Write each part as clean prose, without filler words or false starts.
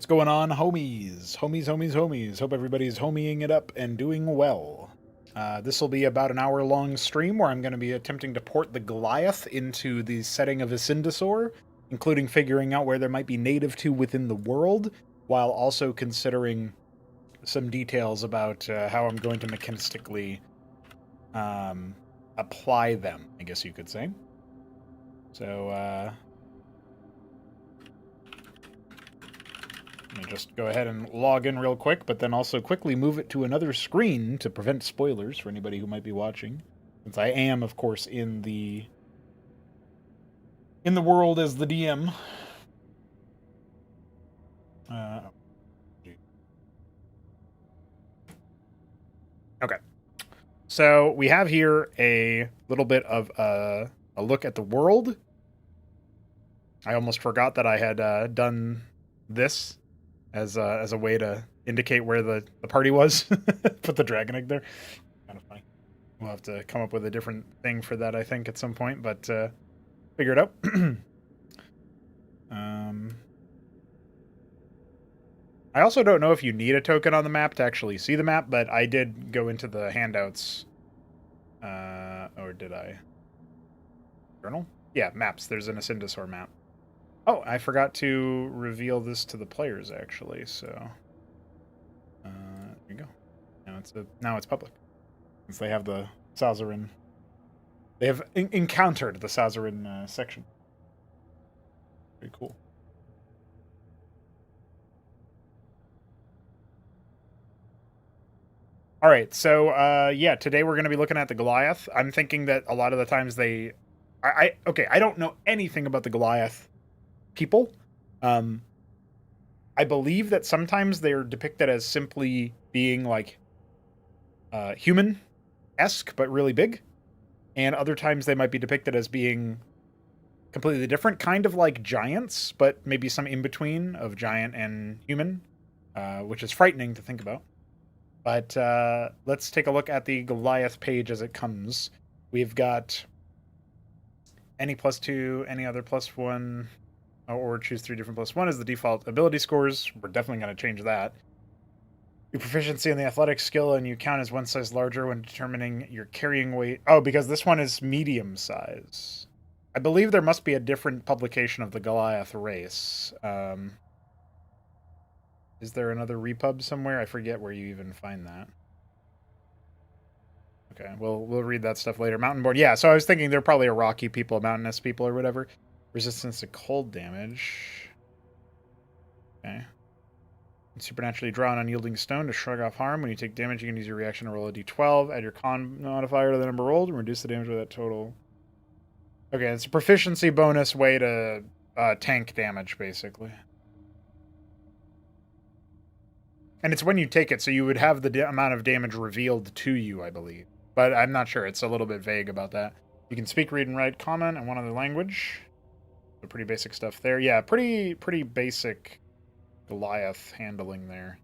What's going on, homies? Homies. Hope everybody's homieing it up and doing well. This will be about an hour-long stream where I'm going to be attempting to port the Goliath into the setting of Isildur, including figuring out where there might be native to within the world, while also considering some details about how I'm going to mechanistically apply them, I guess you could say. So, let me just go ahead and log in real quick, but then also quickly move it to another screen to prevent spoilers for anybody who might be watching. Since I am, of course, in the world as the DM. Okay. So we have here a little bit of a look at the world. I almost forgot that I had done this as a way to indicate where the party was. Put the dragon egg there. Kind of funny. We'll have to come up with a different thing for that, I think, at some point, but figure it out. I also don't know if you need a token on the map to actually see the map, but I did go into the handouts. Or did I? Journal? Yeah, maps. There's an Isildur map. Oh, I forgot to reveal this to the players, actually, so... there you go. Now it's public. Since they have the Sazarin... They have encountered the Sazarin section. Very cool. All right, so yeah, today we're going to be looking at the Goliath. I'm thinking that a lot of the times I don't know anything about the Goliath people. I believe that sometimes they're depicted as simply being like human-esque, but really big. And other times they might be depicted as being completely different, kind of like giants, but maybe some in-between of giant and human, which is frightening to think about. But let's take a look at the Goliath page as it comes. We've got any +2, any other +1, or choose 3 different +1 as the default ability scores. We're definitely going to change that. Your proficiency in the athletic skill, and you count as one size larger when determining your carrying weight. Oh, because this one is medium size. I believe there must be a different publication of the Goliath race. Is there another repub somewhere? I forget where you even find that. Okay, we'll read that stuff later. Mountain born. Yeah, so I was thinking they're probably a rocky people, mountainous people or whatever. Resistance to cold damage. Okay. And supernaturally draw an unyielding stone to shrug off harm. When you take damage, you can use your reaction to roll a d12. Add your con modifier to the number rolled and reduce the damage by that total. Okay, it's a proficiency bonus way to tank damage, basically. And it's when you take it, so you would have the amount of damage revealed to you, I believe. But I'm not sure. It's a little bit vague about that. You can speak, read, and write common and one other language. So pretty basic stuff there. Yeah, pretty basic Goliath handling there.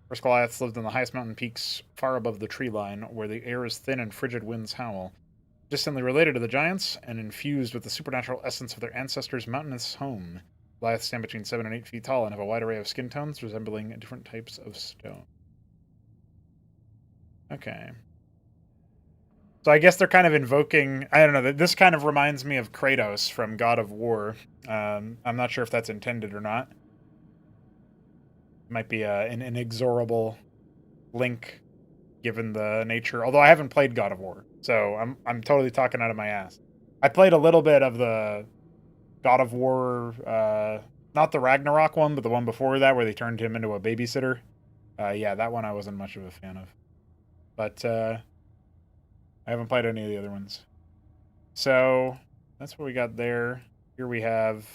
First Goliaths lived in the highest mountain peaks far above the tree line, where the air is thin and frigid winds howl. Distantly related to the giants, and infused with the supernatural essence of their ancestors' mountainous home. Goliaths stand between 7 and 8 feet tall and have a wide array of skin tones resembling different types of stone. Okay. So I guess they're kind of invoking... I don't know. This kind of reminds me of Kratos from God of War. I'm not sure if that's intended or not. It might be an inexorable link, given the nature... Although I haven't played God of War, so I'm totally talking out of my ass. I played a little bit of the God of War, not the Ragnarok one, but the one before that where they turned him into a babysitter. Yeah, that one I wasn't much of a fan of. But I haven't played any of the other ones. So that's what we got there. Here we have...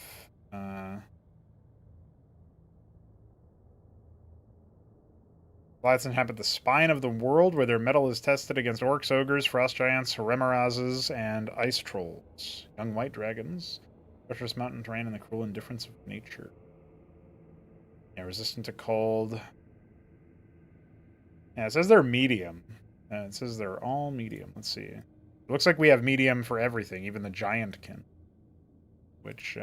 Goliaths inhabit the spine of the world, where their metal is tested against orcs, ogres, frost giants, remorazes, and ice trolls. Young white dragons. Treacherous mountain terrain and the cruel indifference of nature. Yeah, resistant to cold. Yeah, it says they're medium. It says they're all medium. Let's see. It looks like we have medium for everything, even the giantkin. Which,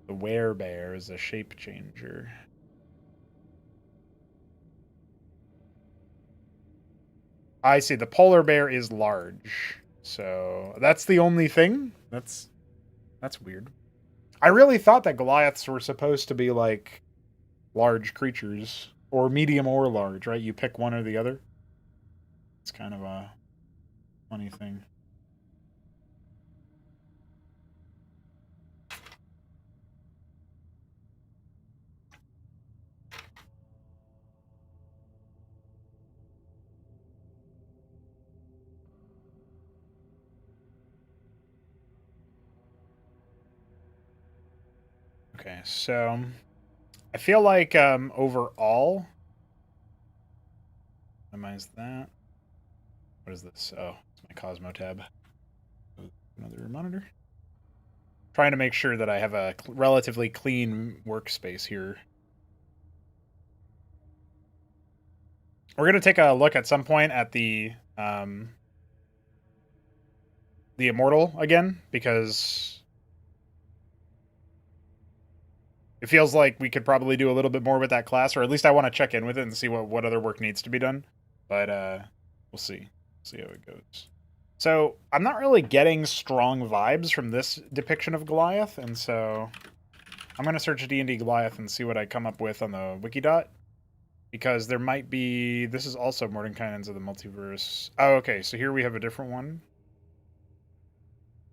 The werebear is a shape changer. I see. The polar bear is large. So that's the only thing? That's weird. I really thought that Goliaths were supposed to be like large creatures. Or medium or large, right? You pick one or the other. It's kind of a funny thing. Okay, so I feel like overall, minimize that. What is this? Oh, it's my Cosmo tab. Another monitor. Trying to make sure that I have a relatively clean workspace here. We're gonna take a look at some point at the Immortal again, because it feels like we could probably do a little bit more with that class, or at least I want to check in with it and see what other work needs to be done. But we'll see. See how it goes. So I'm not really getting strong vibes from this depiction of Goliath, and so I'm gonna search D&D Goliath and see what I come up with on the Wikidot, because there might be. This is also Mordenkainen's of the Multiverse. Oh, okay. So here we have a different one.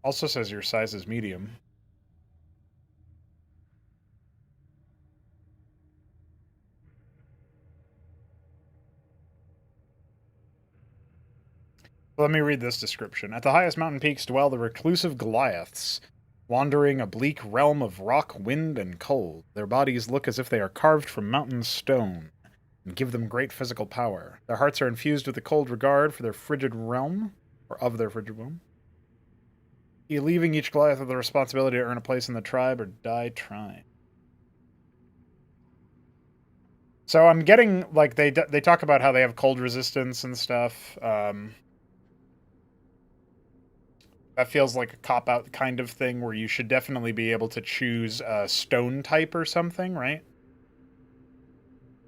Also says your size is medium. Let me read this description. At the highest mountain peaks dwell the reclusive Goliaths, wandering a bleak realm of rock, wind, and cold. Their bodies look as if they are carved from mountain stone and give them great physical power. Their hearts are infused with a cold regard for their frigid realm, or of their frigid realm, leaving each Goliath with the responsibility to earn a place in the tribe or die trying. So I'm getting, like, they talk about how they have cold resistance and stuff. That feels like a cop-out kind of thing where you should definitely be able to choose a stone type or something, right?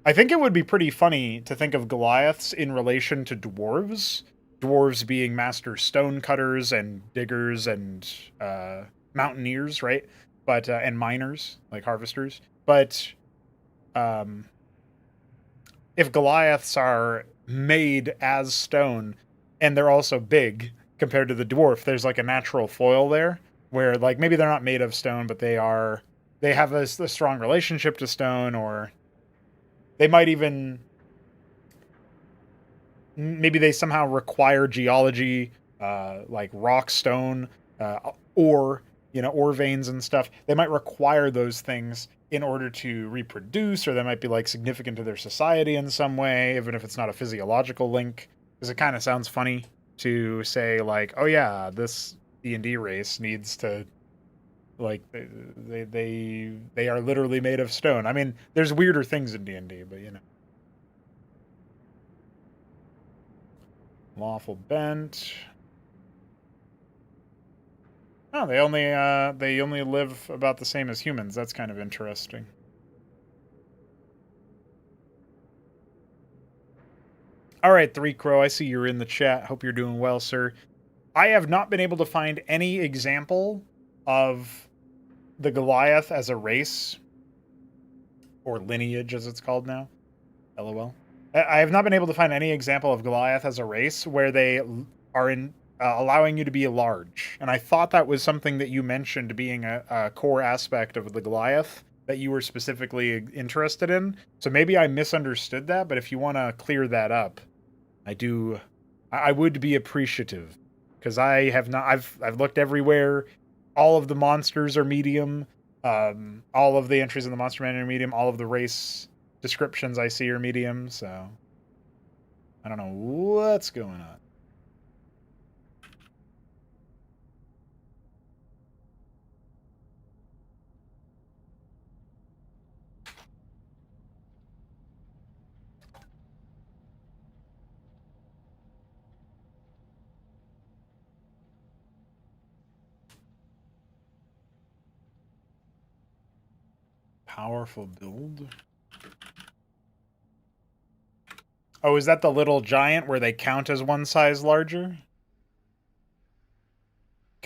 I think it would be pretty funny to think of Goliaths in relation to dwarves. Dwarves being master stone cutters and diggers and mountaineers, right? But and miners, like harvesters. But um, if Goliaths are made as stone and they're also big compared to the dwarf, there's like a natural foil there where like maybe they're not made of stone, but they have a strong relationship to stone, or they might even maybe they somehow require geology, like rock, stone, ore, ore veins and stuff. They might require those things in order to reproduce, or they might be like significant to their society in some way, even if it's not a physiological link. Because it kind of sounds funny to say like, oh yeah, this D&D race needs to like they are literally made of stone. I mean, there's weirder things in D&D, but lawful bent. Oh, they only live about the same as humans. That's kind of interesting. All right, Three Crow, I see you're in the chat. Hope you're doing well, sir. I have not been able to find any example of the Goliath as a race, or lineage as it's called now. LOL. I have not been able to find any example of Goliath as a race where they are in allowing you to be large. And I thought that was something that you mentioned being a core aspect of the Goliath that you were specifically interested in. So maybe I misunderstood that, but if you want to clear that up, I would be appreciative, because I have not. I've looked everywhere. All of the monsters are medium. All of the entries in the Monster Manual are medium. All of the race descriptions I see are medium. So I don't know what's going on. Powerful build. Oh, is that the little giant where they count as one size larger?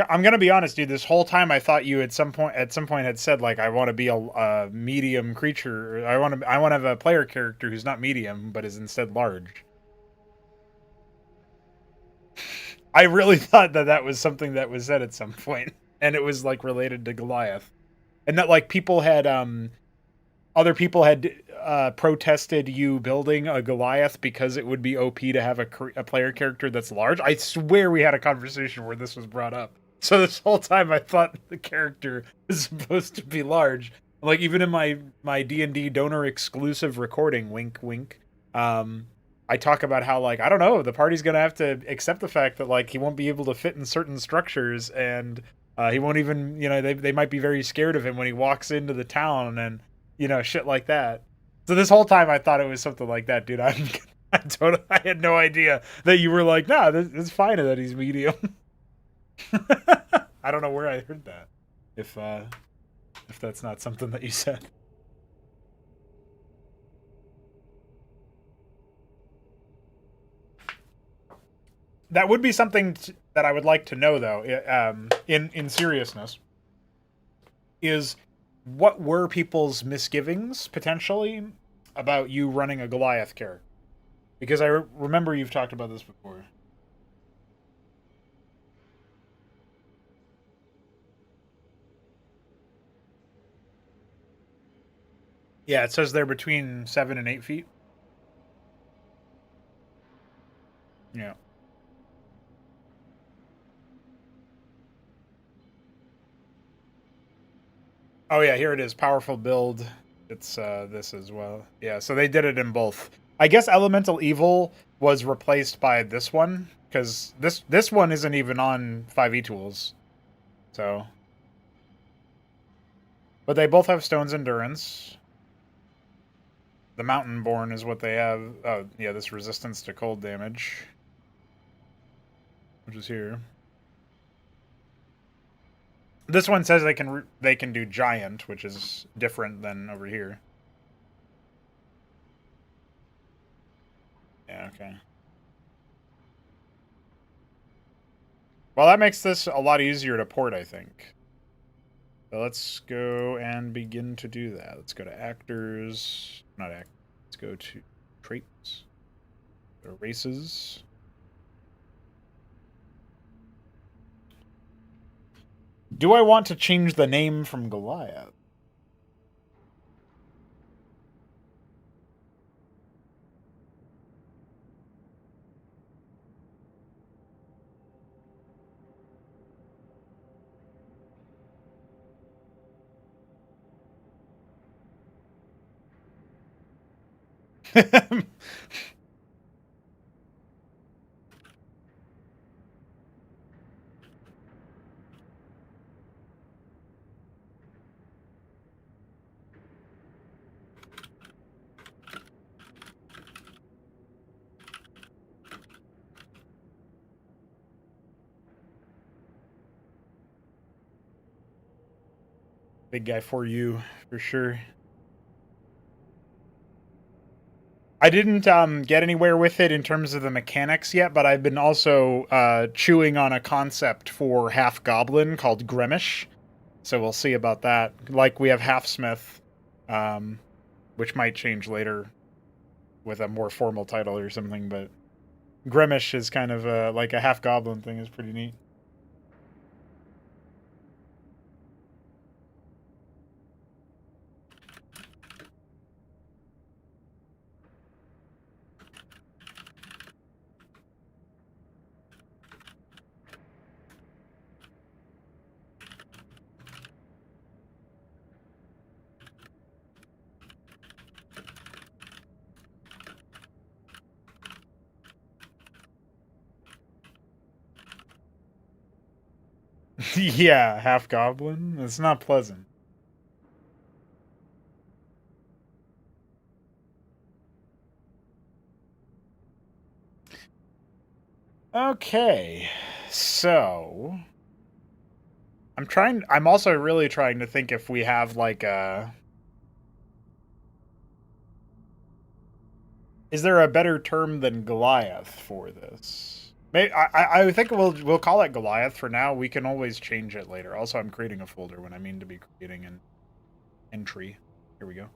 I'm gonna be honest, dude. This whole time, I thought you at some point had said like, I want to be a medium creature. I want to have a player character who's not medium but is instead large. I really thought that was something that was said at some point, and it was like related to Goliath, and that like people had other people had protested you building a Goliath because it would be OP to have a player character that's large. I swear we had a conversation where this was brought up. So this whole time I thought the character was supposed to be large. Like even in my D&D donor exclusive recording, wink wink, I talk about how like, I don't know, the party's going to have to accept the fact that like he won't be able to fit in certain structures, and he won't even, they might be very scared of him when he walks into the town and shit like that. So this whole time I thought it was something like that, dude. I had no idea that you were like, nah, it's fine that he's medium. I don't know where I heard that. If that's not something that you said. That would be something that I would like to know, though, in seriousness, is what were people's misgivings, potentially, about you running a Goliath character? Because I remember you've talked about this before. Yeah, it says they're between 7 and 8 feet. Yeah. Oh yeah, here it is. Powerful build. It's this as well. Yeah, so they did it in both. I guess Elemental Evil was replaced by this one, because this one isn't even on 5e tools. So, but they both have Stone's Endurance. The Mountain Born is what they have. Oh yeah, this resistance to cold damage, which is here. This one says they can do Giant, which is different than over here. Yeah, okay. Well, that makes this a lot easier to port, I think. So let's go and begin to do that. Let's go to actors, not act. Let's go to traits, or races. Do I want to change the name from Goliath? Big guy for you, for sure. I didn't get anywhere with it in terms of the mechanics yet, but I've been also chewing on a concept for Half Goblin called Gremish. So we'll see about that. Like we have Half Smith, which might change later with a more formal title or something, but Gremish is kind of like a Half Goblin thing, is pretty neat. Yeah, Half Goblin. It's not pleasant. Okay, so I'm also really trying to think if we have like a Is there a better term than Goliath for this? I think we'll call it Goliath for now. We can always change it later. Also, I'm creating a folder when I mean to be creating an entry. Here we go.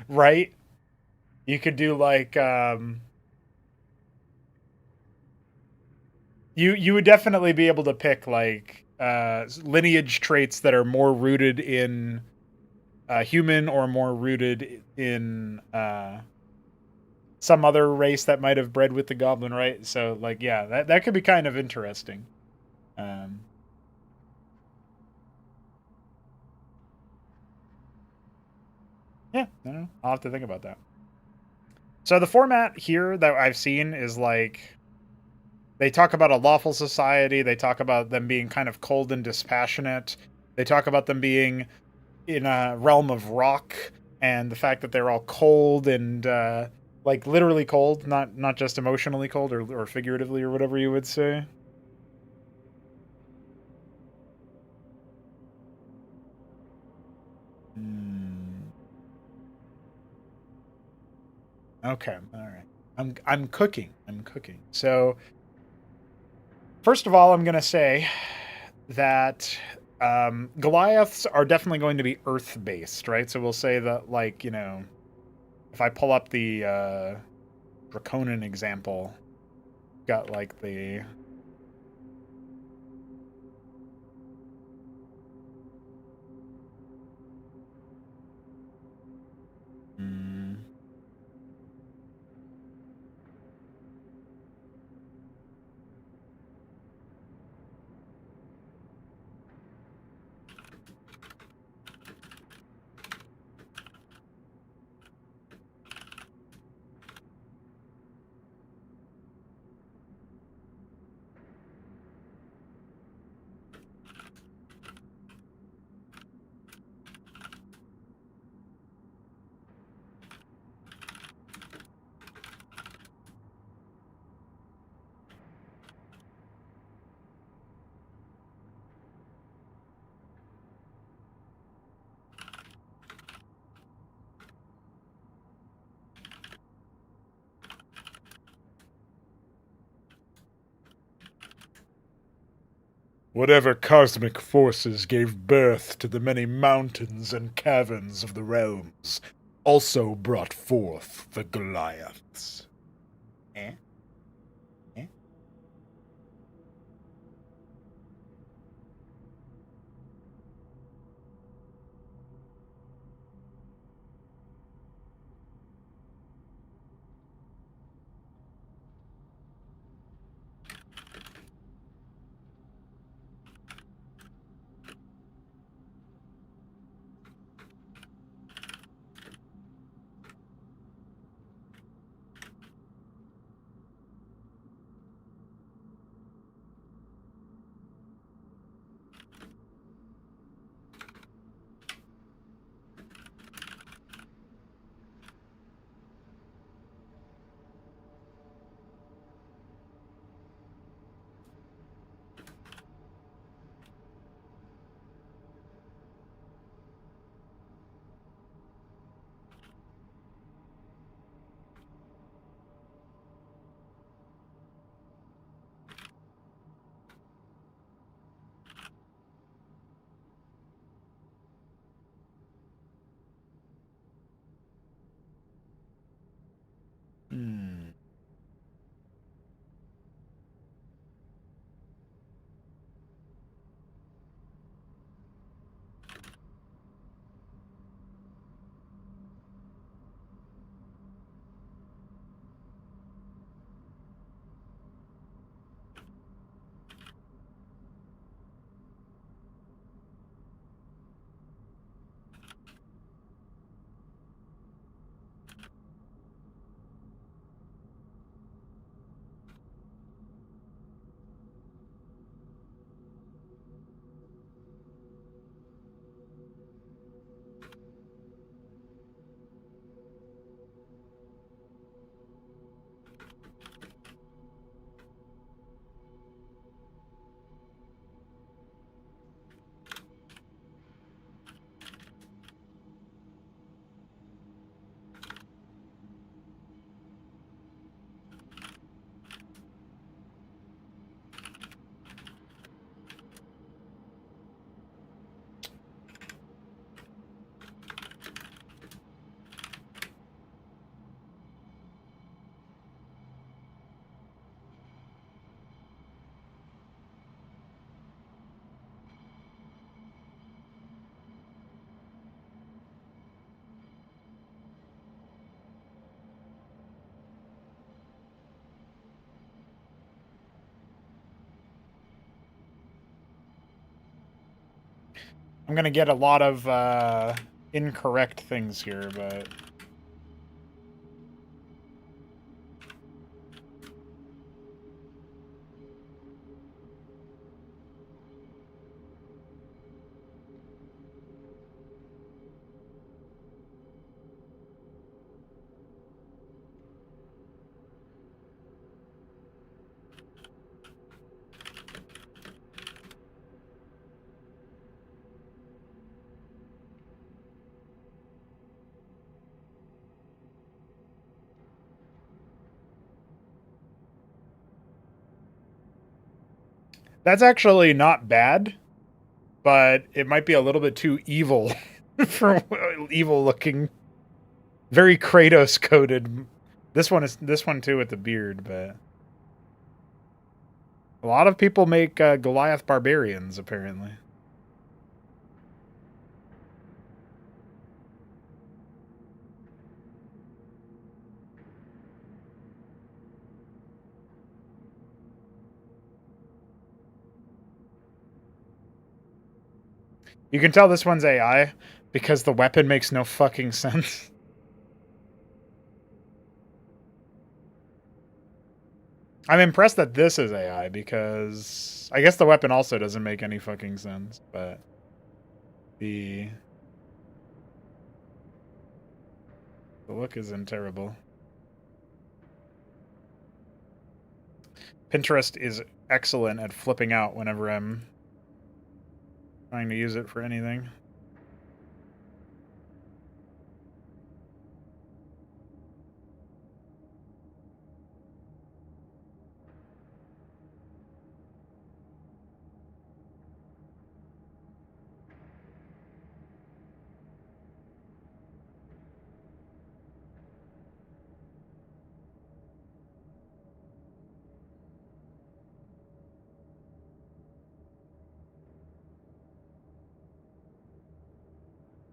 Right? You could do like you would definitely be able to pick like lineage traits that are more rooted in human or more rooted in some other race that might have bred with the goblin, right? So like yeah, that could be kind of interesting. Um yeah, I don't know. I'll have to think about that. So the format here that I've seen is like they talk about a lawful society, they talk about them being kind of cold and dispassionate. They talk about them being in a realm of rock and the fact that they're all cold and like literally cold, not just emotionally cold or figuratively or whatever you would say. Hmm. Okay, all right. I'm cooking. I'm cooking. So first of all, I'm gonna say that Goliaths are definitely going to be Earth based, right? So we'll say that like if I pull up the Draconin example, got like the mm, whatever cosmic forces gave birth to the many mountains and caverns of the realms also brought forth the Goliaths. Eh? Eh? Hmm. I'm gonna get a lot of incorrect things here, but that's actually not bad, but it might be a little bit too evil for evil looking. Very Kratos coded. This one too with the beard, but a lot of people make Goliath barbarians apparently. You can tell this one's AI because the weapon makes no fucking sense. I'm impressed that this is AI because I guess the weapon also doesn't make any fucking sense, but the look isn't terrible. Pinterest is excellent at flipping out whenever I'm trying to use it for anything.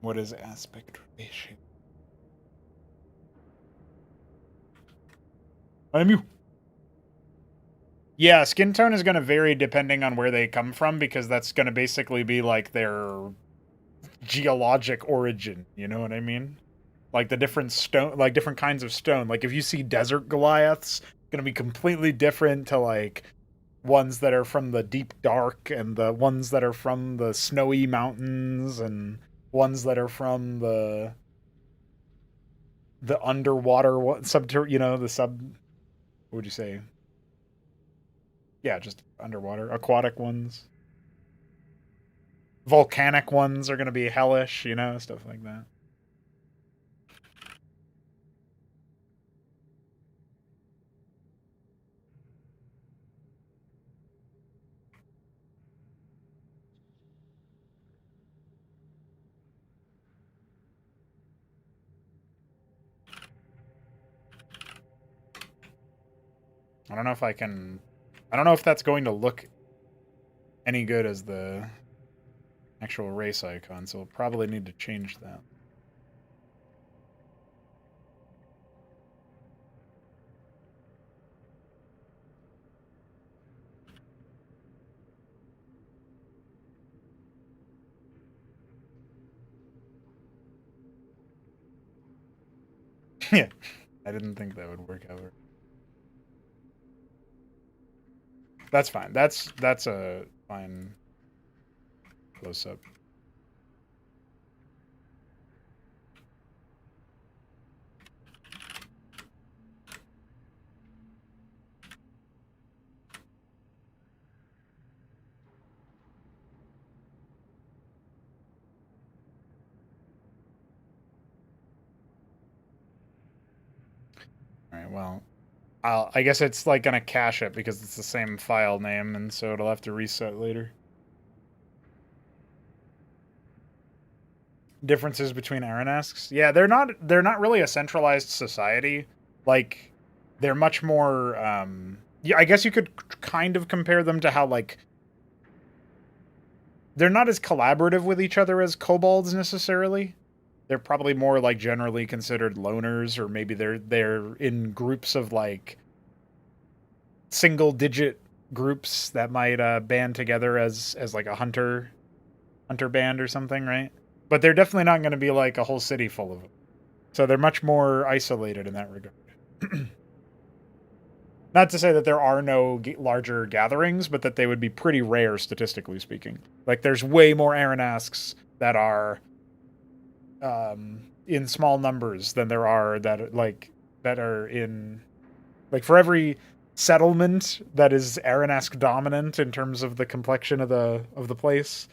What is aspect ratio? I'm you. Yeah, skin tone is going to vary depending on where they come from because that's going to basically be like their geologic origin. You know what I mean? Like the different stone, like different kinds of stone. Like if you see desert Goliaths, going to be completely different to like ones that are from the deep dark and the ones that are from the snowy mountains and ones that are from the underwater you know, the sub, what would you say? Yeah, just underwater aquatic ones. Volcanic ones are going to be hellish, you know, stuff like that. I don't know if I can. I don't know if that's going to look any good as the actual race icon, so we'll probably need to change that. Yeah, I didn't think that would work out. That's fine. That's a fine close up. All right. Well, I guess it's like gonna cache it because it's the same file name, and so it'll have to reset later. Differences between Aranesks? Yeah, they're not really a centralized society. Like they're much more yeah, I guess you could kind of compare them to how like they're not as collaborative with each other as kobolds necessarily. They're probably more like generally considered loners, or maybe they're in groups of like single digit groups that might band together as like a hunter hunter band or something, right? But they're definitely not going to be like a whole city full of them. So they're much more isolated in that regard. Not to say that there are no larger gatherings, but that they would be pretty rare statistically speaking. Like there's way more Aranasks that are in small numbers than there are that are in like for every settlement that is Aranask dominant in terms of the complexion of the place.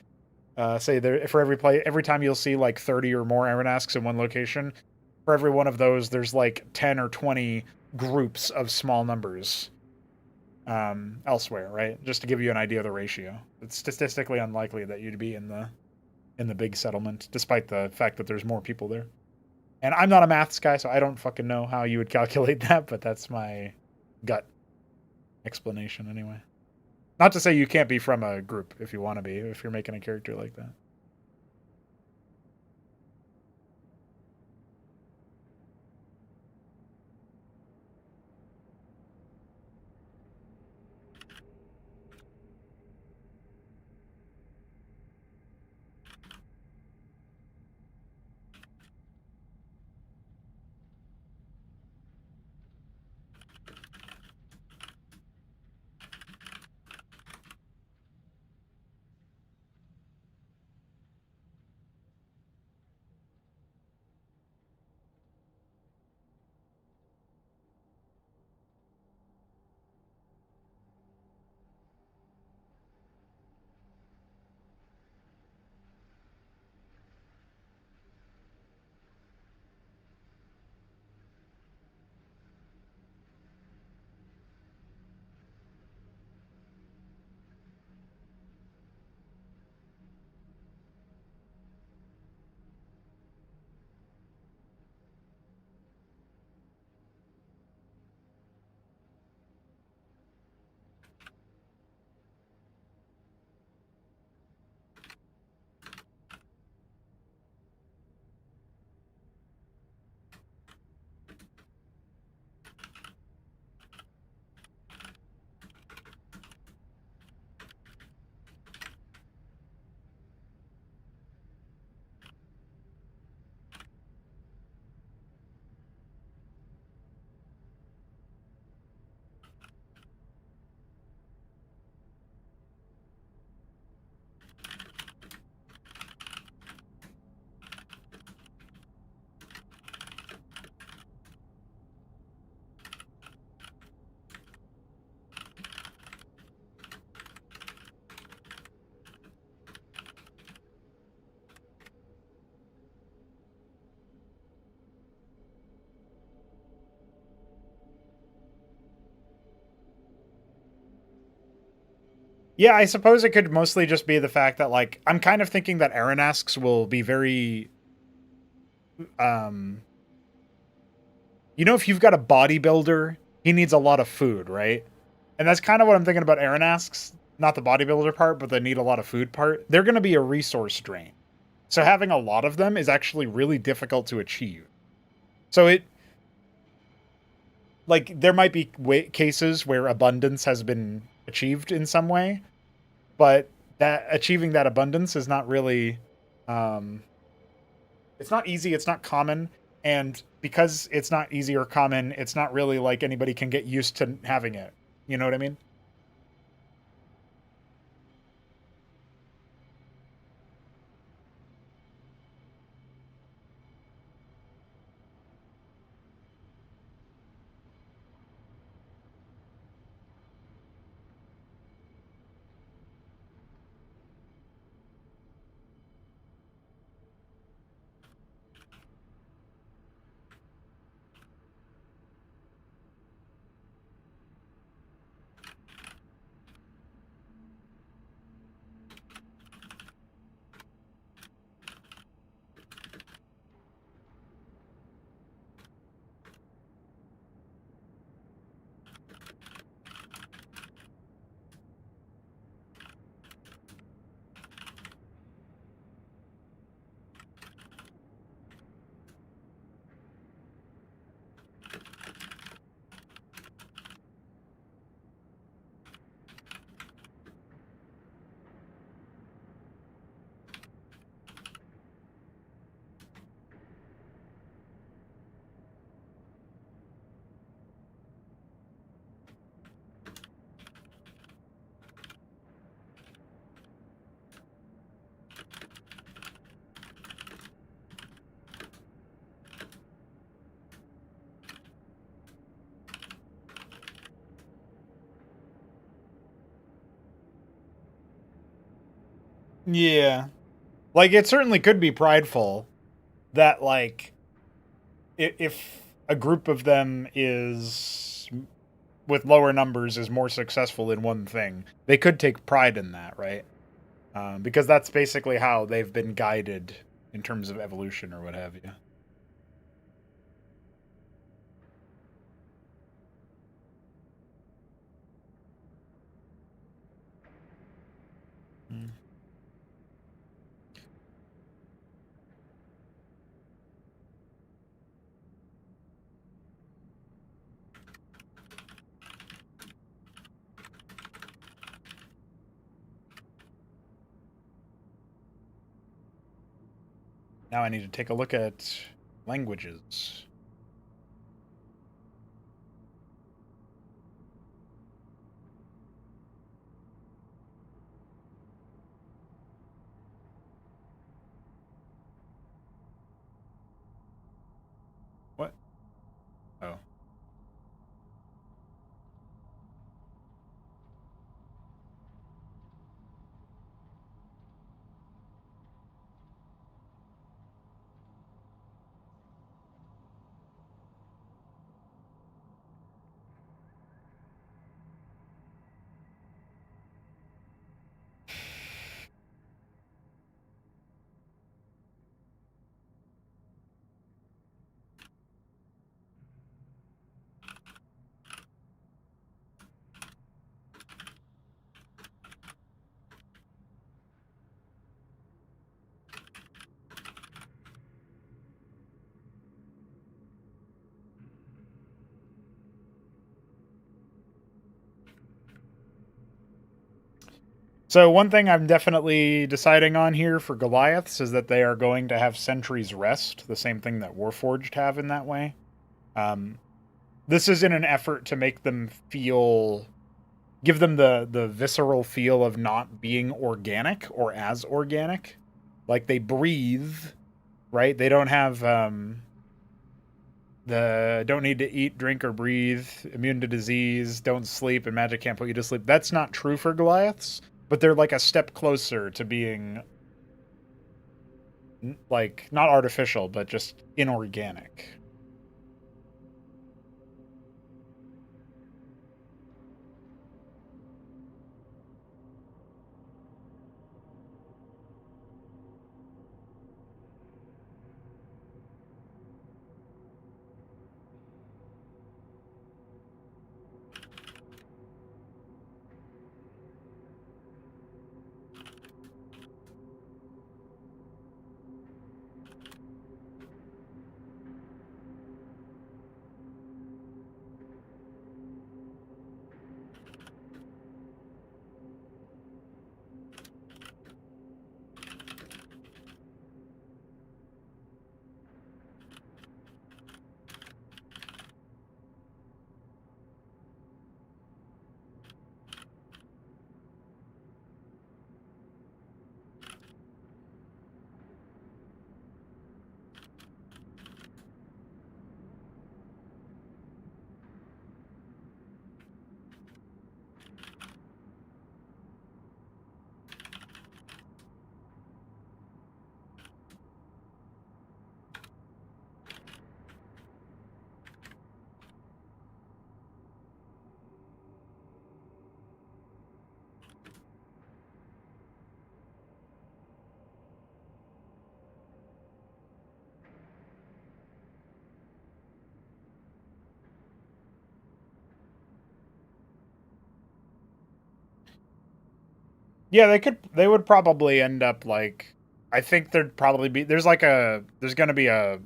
Say there for every time you'll see like 30 or more Aranasks in one location, for every one of those there's like 10 or 20 groups of small numbers elsewhere, right? Just to give you an idea of the ratio. It's statistically unlikely that you'd be in the big settlement, despite the fact that there's more people there. And I'm not a maths guy, so I don't fucking know how you would calculate that, but that's my gut explanation anyway. Not to say you can't be from a group if you want to be, if you're making a character like that. Yeah, I suppose it could mostly just be the fact that like I'm kind of thinking that Aranasks will be very um if you've got a bodybuilder, he needs a lot of food, right? And that's kind of what I'm thinking about Aranasks, not the bodybuilder part, but the need a lot of food part. They're going to be a resource drain. So having a lot of them is actually really difficult to achieve. So it like there might be cases where abundance has been achieved in some way, but that achieving that abundance is not really um it's not easy, it's not common, and because it's not easy or common, it's not really like anybody can get used to having it. You know what I mean? Yeah. Like, it certainly could be prideful that, like, if a group of them is with lower numbers is more successful in one thing, they could take pride in that, right? Because that's basically how they've been guided in terms of evolution or what have you. Mm. Now I need to take a look at languages. What? Oh. So one thing I'm definitely deciding on here for Goliaths is that they are going to have Sentry's Rest, the same thing that Warforged have in that way. Um, this is in an effort to make them feel, give them the visceral feel of not being organic or as organic. Like they breathe, right? They don't have the don't need to eat, drink, or breathe, immune to disease, don't sleep, and magic can't put you to sleep. That's not true for Goliaths, but they're like a step closer to being like not artificial, but just inorganic. Yeah, they could. They would probably end up like. I think there'd probably be. There's like a. There's going to be a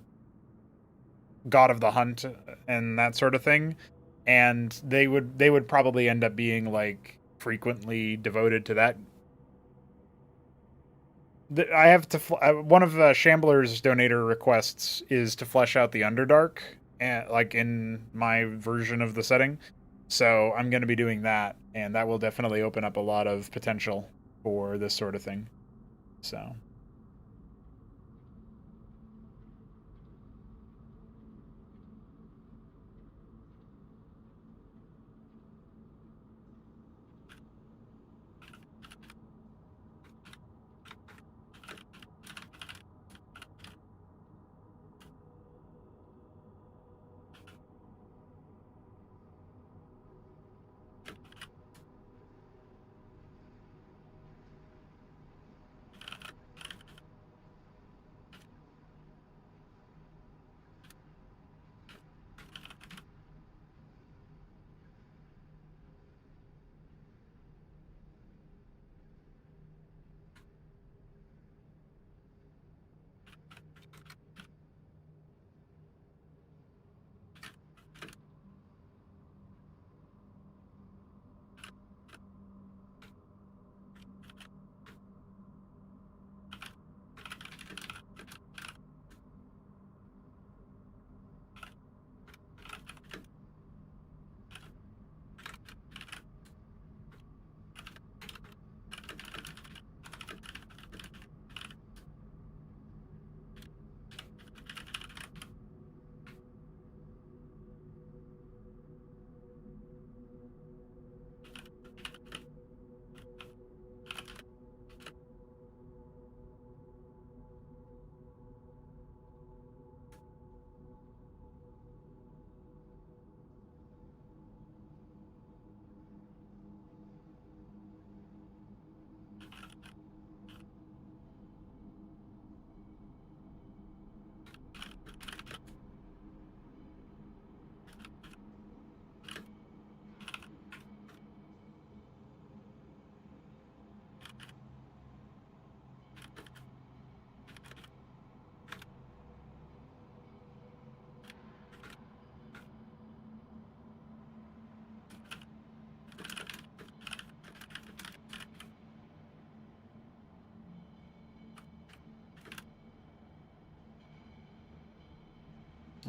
god of the hunt and that sort of thing, and they would probably end up being like frequently devoted to that. I have to. One of Shambler's donator requests is to flesh out the Underdark, and like in my version of the setting. So I'm going to be doing that, and that will definitely open up a lot of potential for this sort of thing. So.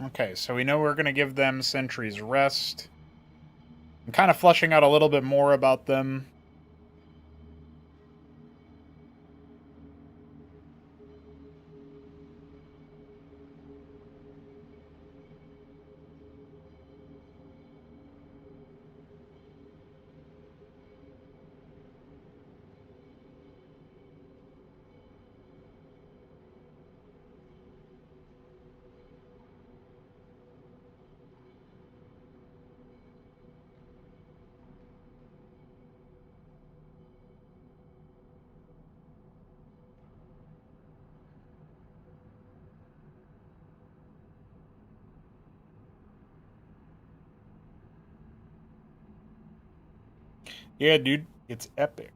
Okay, so we know we're going to give them Sentry's Rest. I'm kind of fleshing out a little bit more about them. Yeah, dude, it's epic.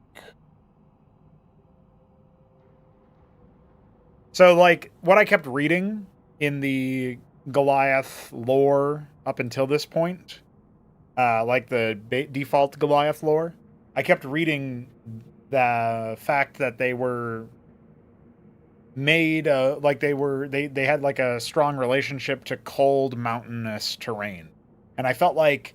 So, like, what I kept reading in the Goliath lore up until this point, like the default Goliath lore, I kept reading the fact that they were made, like they had like a strong relationship to cold mountainous terrain, and I felt like,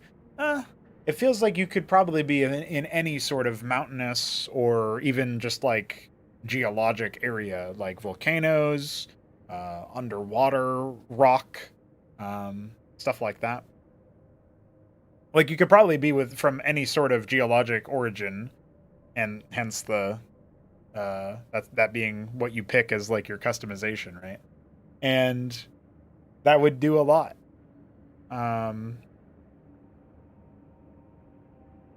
it feels like you could probably be in any sort of mountainous or even just like geologic area, like volcanoes, underwater rock, stuff like that. Like you could probably be with from any sort of geologic origin, and hence the that being what you pick as like your customization, right? And that would do a lot. Um,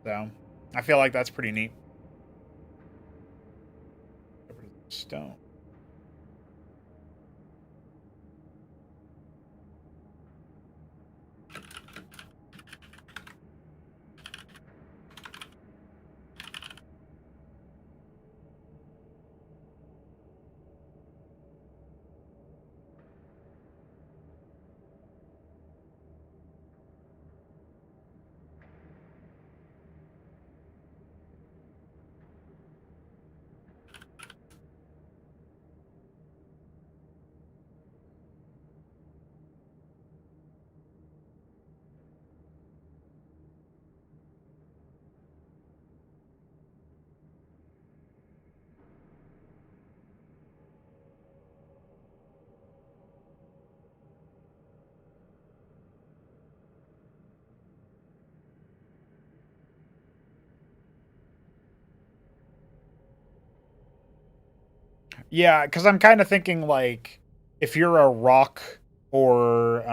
so I feel like that's pretty neat. Stone. Yeah, because I'm kind of thinking like if you're a rock or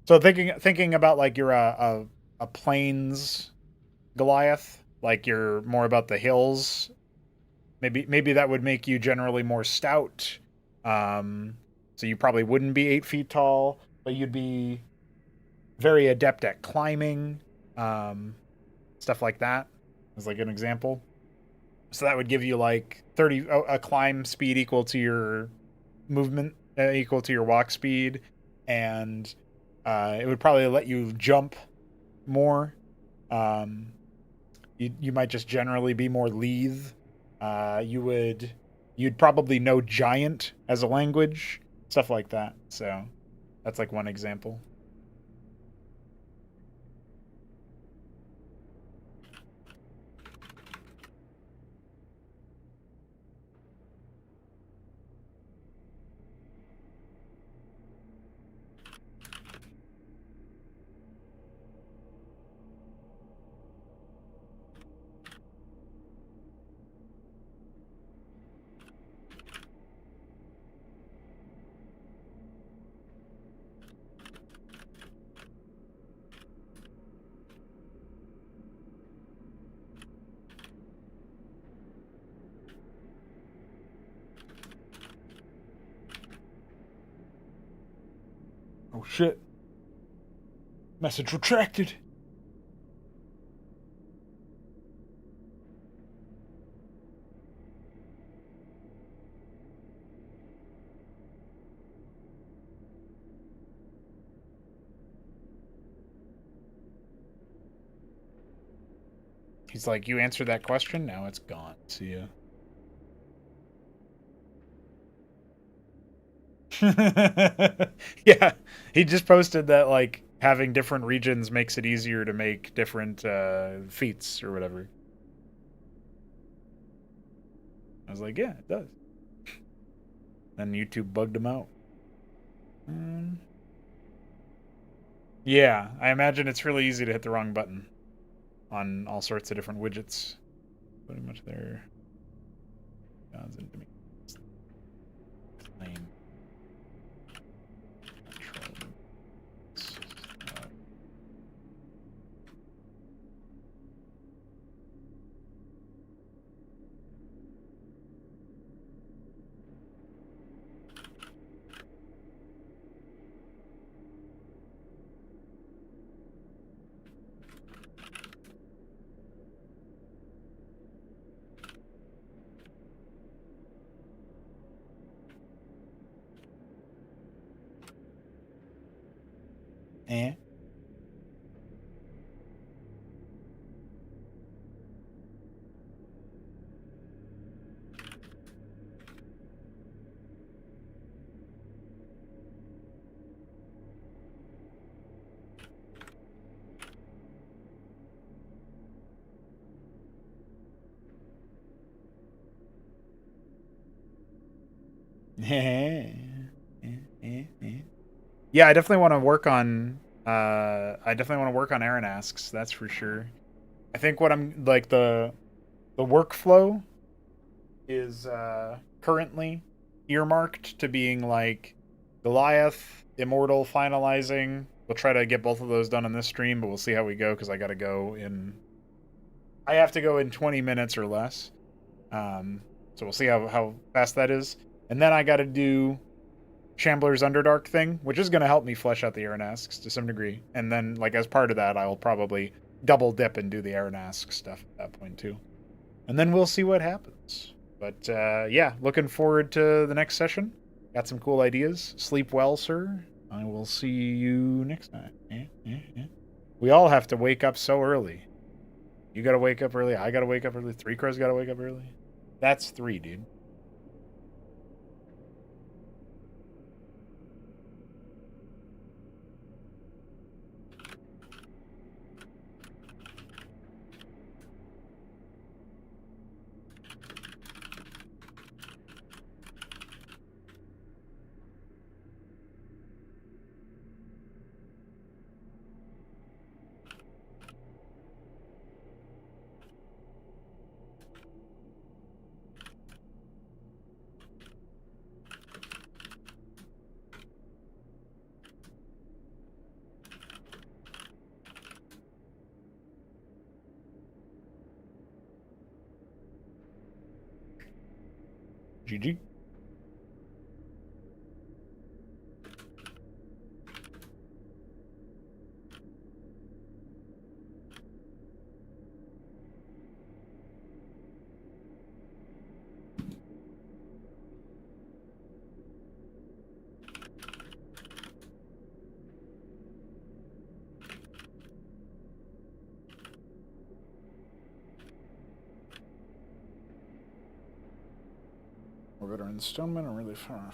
so thinking about like you're a plains Goliath, like you're more about the hills. Maybe that would make you generally more stout. So you probably wouldn't be 8 feet tall, but you'd be very adept at climbing, um, stuff like that. As like an example. So that would give you like 30 a climb speed equal to your movement, equal to your walk speed, and it would probably let you jump more. Um, you might just generally be more lithe. You'd probably know giant as a language, stuff like that. So that's like one example. Oh shit! Message retracted. He's like, you answered that question. Now it's gone. See ya. Yeah, he just posted that like having different regions makes it easier to make different feats or whatever. I was like, yeah, it does. Then YouTube bugged him out. Um, yeah, I imagine it's really easy to hit the wrong button on all sorts of different widgets. Pretty much there. Gods and Dominions. Claim. Eh. Yeah, I definitely want to work on. I definitely want to work on Aaron asks. That's for sure. I think what I'm like the workflow is currently earmarked to being like Goliath, Immortal, finalizing. We'll try to get both of those done in this stream, but we'll see how we go because I got to go in. I have to go in 20 minutes or less. So we'll see how fast that is, and then I got to do Shambler's Underdark thing, which is going to help me flesh out the Aranasks to some degree. And then, like, as part of that, I'll probably double dip and do the Aranask stuff at that point, too. And then we'll see what happens. But, yeah, looking forward to the next session. Got some cool ideas. Sleep well, sir. I will see you next time. We all have to wake up so early. You got to wake up early. I got to wake up early. Three Crows got to wake up early. That's 3, dude. GG. We're better in Stoneman. I'm really far.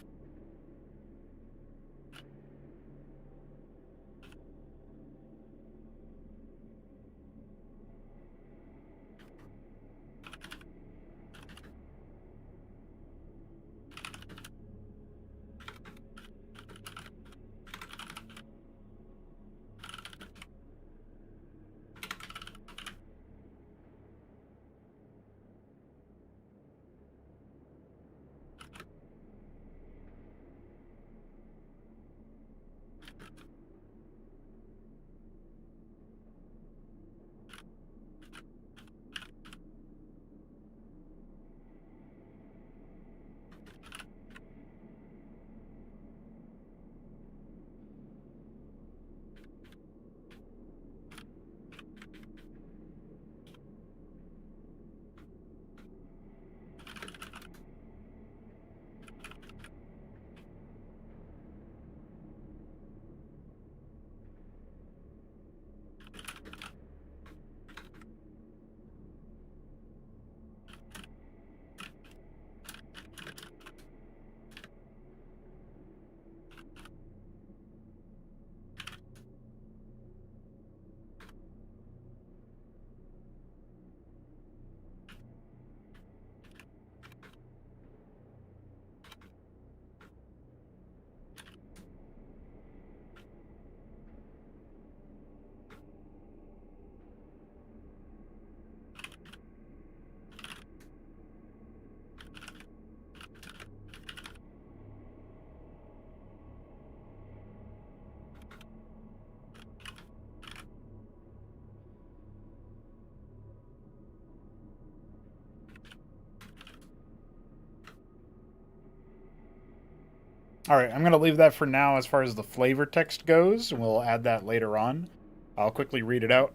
All right, I'm going to leave that for now as far as the flavor text goes, and we'll add that later on. I'll quickly read it out.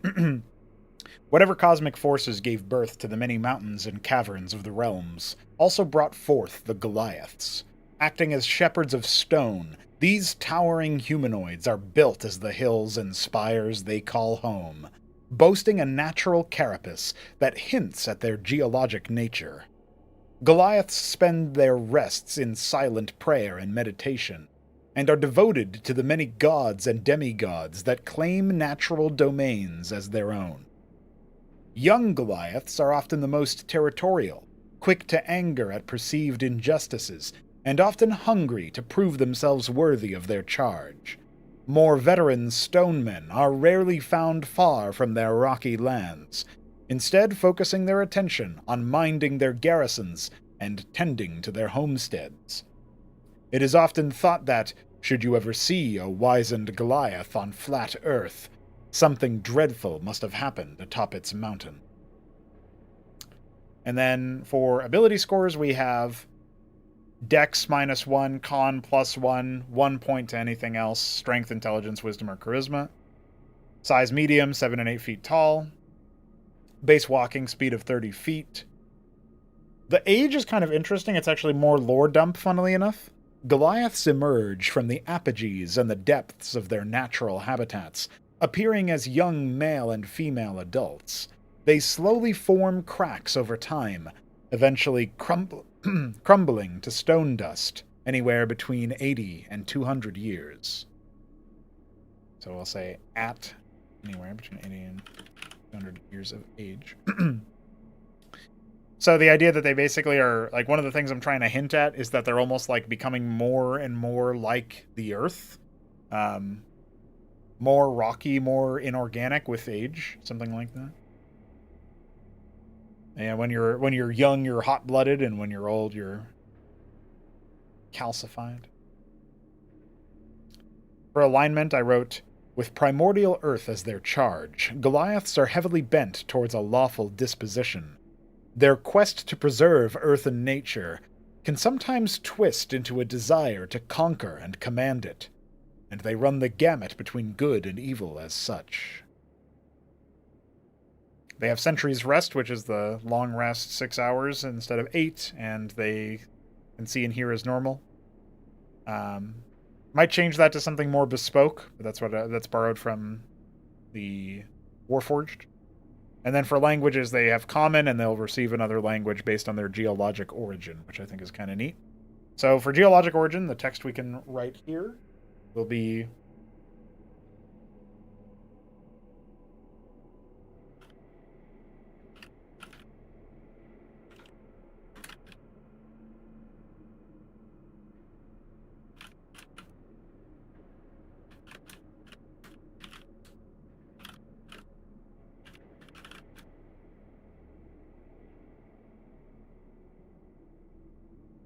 Whatever cosmic forces gave birth to the many mountains and caverns of the realms also brought forth the Goliaths. Acting as shepherds of stone, these towering humanoids are built as the hills and spires they call home, boasting a natural carapace that hints at their geologic nature. Goliaths spend their rests in silent prayer and meditation, and are devoted to the many gods and demigods that claim natural domains as their own. Young Goliaths are often the most territorial, quick to anger at perceived injustices, and often hungry to prove themselves worthy of their charge. More veteran stonemen are rarely found far from their rocky lands, instead focusing their attention on minding their garrisons and tending to their homesteads. It is often thought that, should you ever see a wizened Goliath on flat earth, something dreadful must have happened atop its mountain. And then for ability scores, we have Dex -1, Con +1, 1 point to anything else, Strength, Intelligence, Wisdom, or Charisma. Size medium, 7 and 8 feet tall. Base walking speed of 30 feet. The age is kind of interesting. It's actually more lore dump, funnily enough. Goliaths emerge from the apogees and the depths of their natural habitats, appearing as young male and female adults. They slowly form cracks over time, eventually crumbling to stone dust, anywhere between 80 and 200 years. So I'll say at anywhere between 80 and 200 years of age. So the idea that they basically are, like, one of the things I'm trying to hint at is that they're almost like becoming more and more like the Earth. More rocky, more inorganic with age, something like that. And when you're young, you're hot-blooded, and when you're old, you're calcified. For alignment, I wrote, with primordial earth as their charge, Goliaths are heavily bent towards a lawful disposition. Their quest to preserve earth and nature can sometimes twist into a desire to conquer and command it, and they run the gamut between good and evil as such. They have Sentry's Rest, which is the long rest, 6 hours instead of 8, and they can see and hear as normal. Might change that to something more bespoke, but that's borrowed from the Warforged. And then for languages, they have Common, and they'll receive another language based on their geologic origin, which I think is kind of neat. So for geologic origin, the text we can write here will be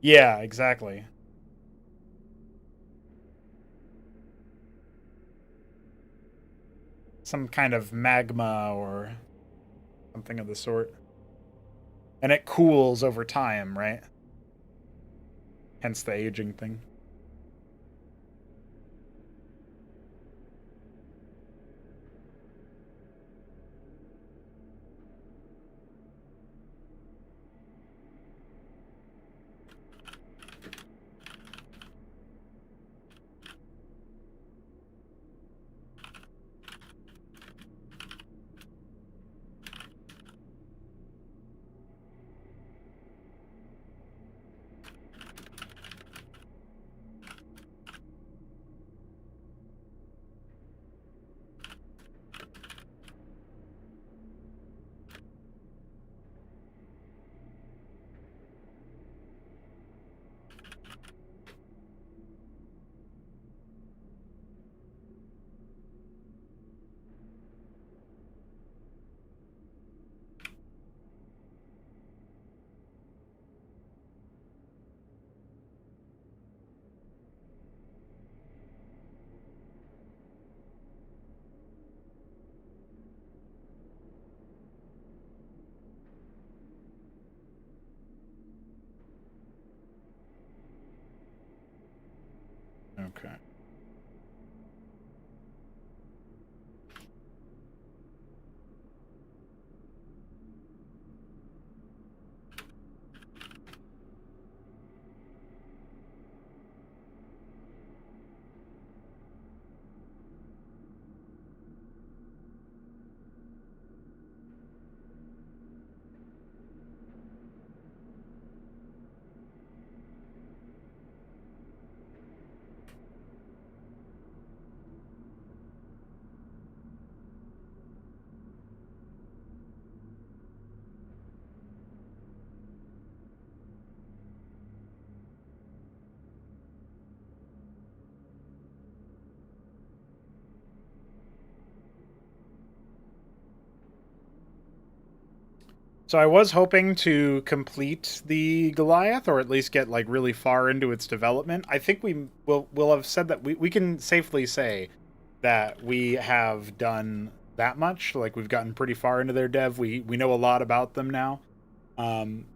yeah, exactly. Some kind of magma or something of the sort. And it cools over time, right? Hence the aging thing. Okay. So I was hoping to complete the Goliath, or at least get like really far into its development. I think we'll have said that we can safely say that we have done that much. Like we've gotten pretty far into their dev. We know a lot about them now. Um,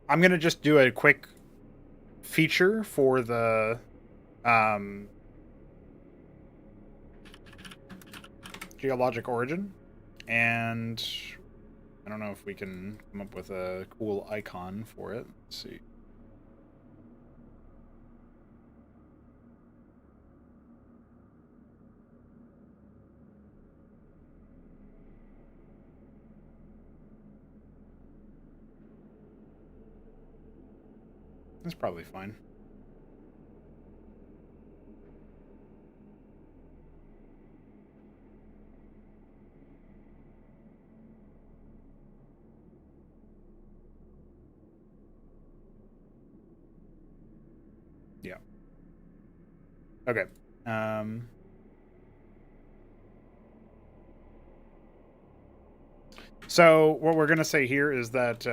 I'm gonna just do a quick feature for the um, geologic origin, and I don't know if we can come up with a cool icon for it. Let's see. That's probably fine. Yeah. Okay. So what we're gonna say here is that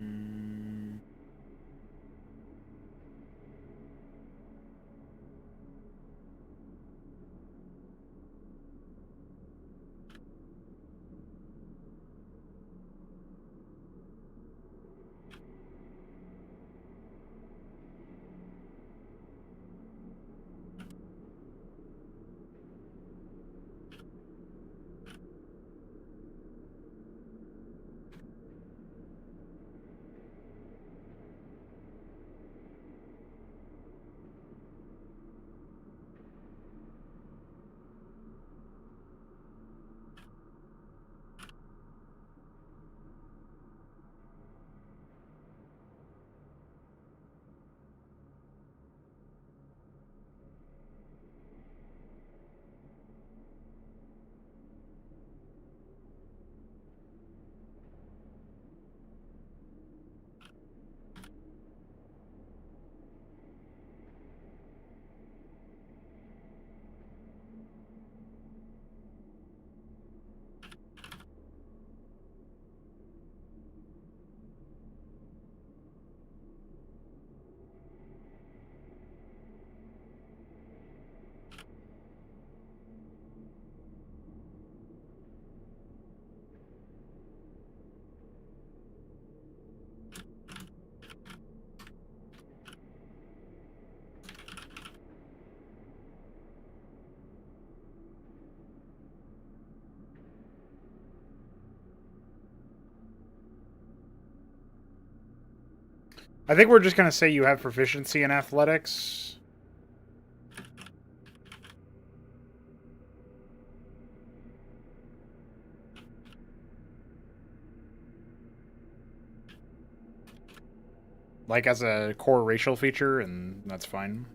mm, I think we're just gonna say you have proficiency in athletics. like as a core racial feature, and that's fine.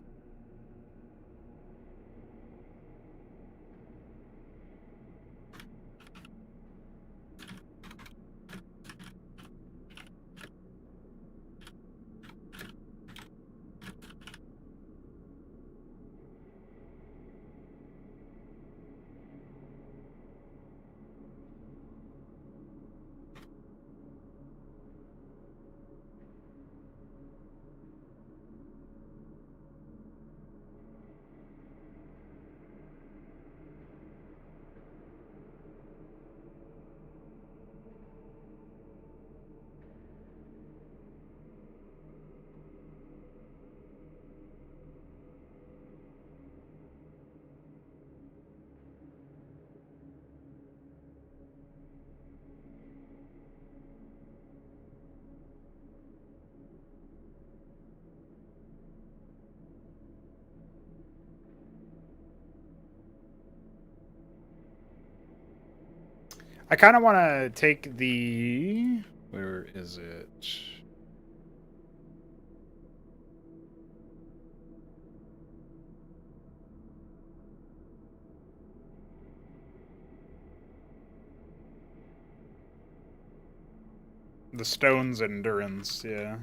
I kind of want to take the... Where is it? The stone's endurance, yeah.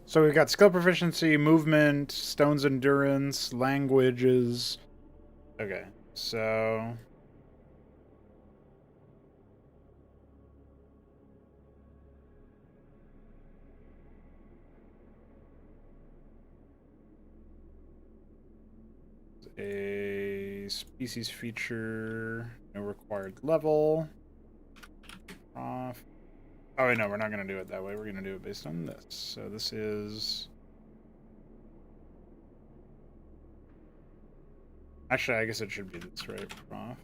So we've got skill proficiency, movement, stone's endurance, languages. Okay. So a species feature, no required level. Off. Oh, wait, no, we're not going to do it that way. We're going to do it based on this. So this is... Actually, I guess it should be this, right? Off.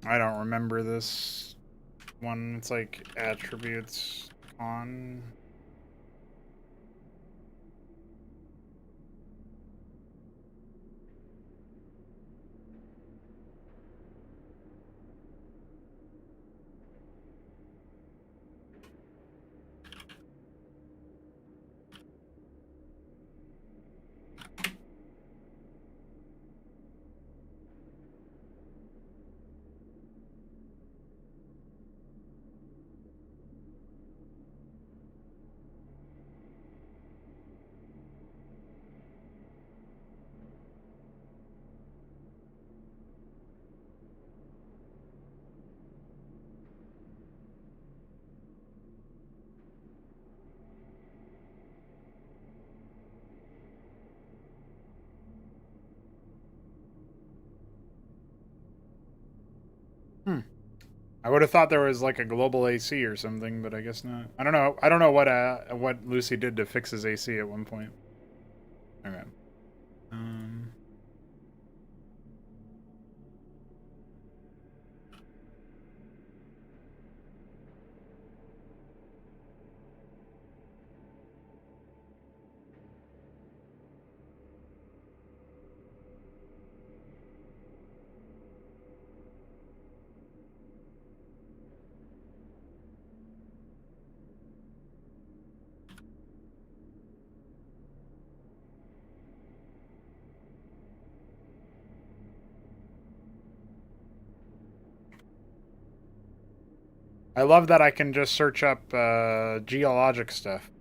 I don't remember this one. It's like attributes on. I would have thought there was like a global AC or something, but I guess not. I don't know. I don't know what Lucy did to fix his AC at one point. Okay. Um. I love that I can just search up geologic stuff.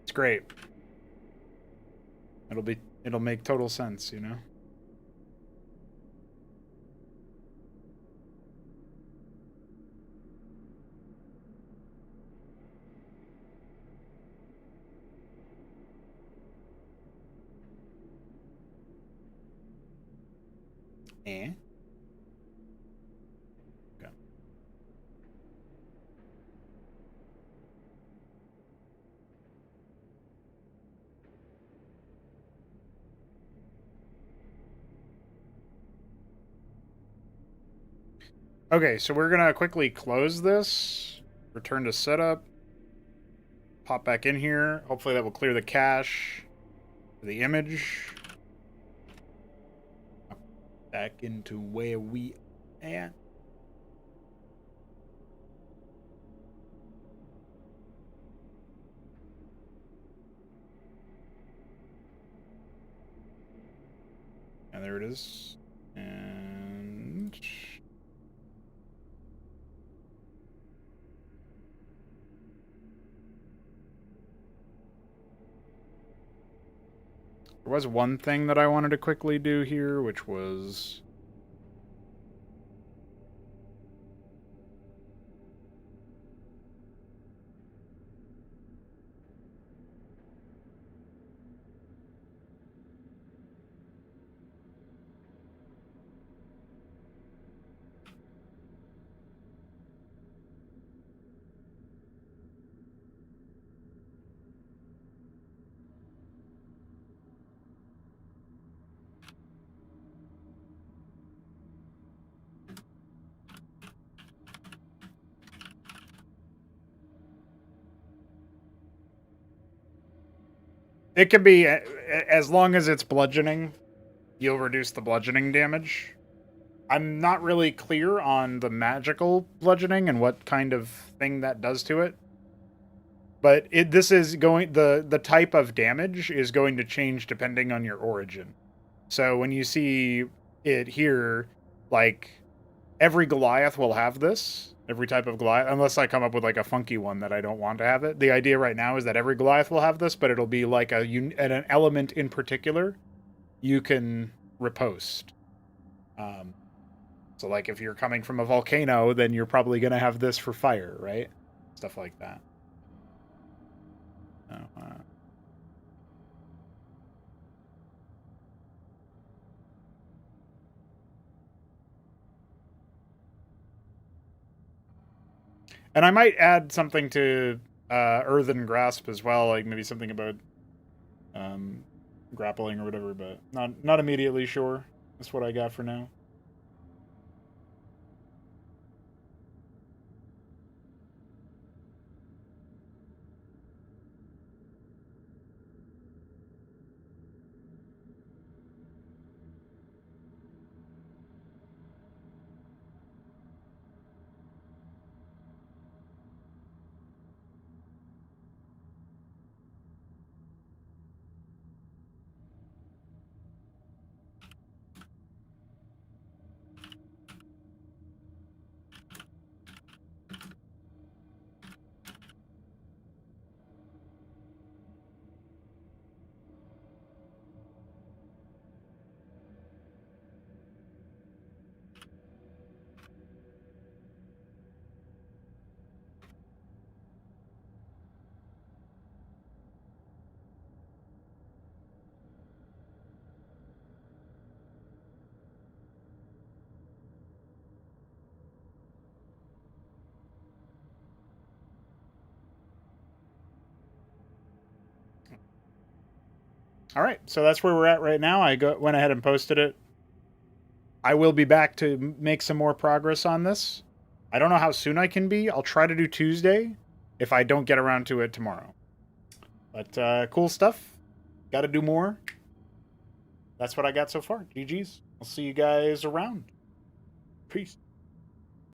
It's great. It'll make total sense, you know? Eh? Okay. Okay, so we're gonna quickly close this, return to setup, pop back in here. Hopefully that will clear the cache, the image. Back into where we at. And there it is. And There was one thing that I wanted to quickly do here, which was... It can be, as long as it's bludgeoning, you'll reduce the bludgeoning damage. I'm not really clear on the magical bludgeoning and what kind of thing that does to it. But this is going, the type of damage is going to change depending on your origin. So when you see it here, like, every Goliath will have this. Every type of Goliath, unless I come up with like a funky one that I don't want to have it. The idea right now is that every Goliath will have this, but it'll be like an element in particular you can riposte. So like if you're coming from a volcano, then you're probably going to have this for fire, right? Stuff like that. And I might add something to Earthen Grasp as well, like maybe something about grappling or whatever, but not immediately sure. That's what I got for now. All right, so that's where we're at right now. Went ahead and posted it. I will be back to make some more progress on this. I don't know how soon I can be. I'll try to do Tuesday if I don't get around to it tomorrow. But cool stuff. Got to do more. That's what I got so far. GG's. I'll see you guys around. Peace.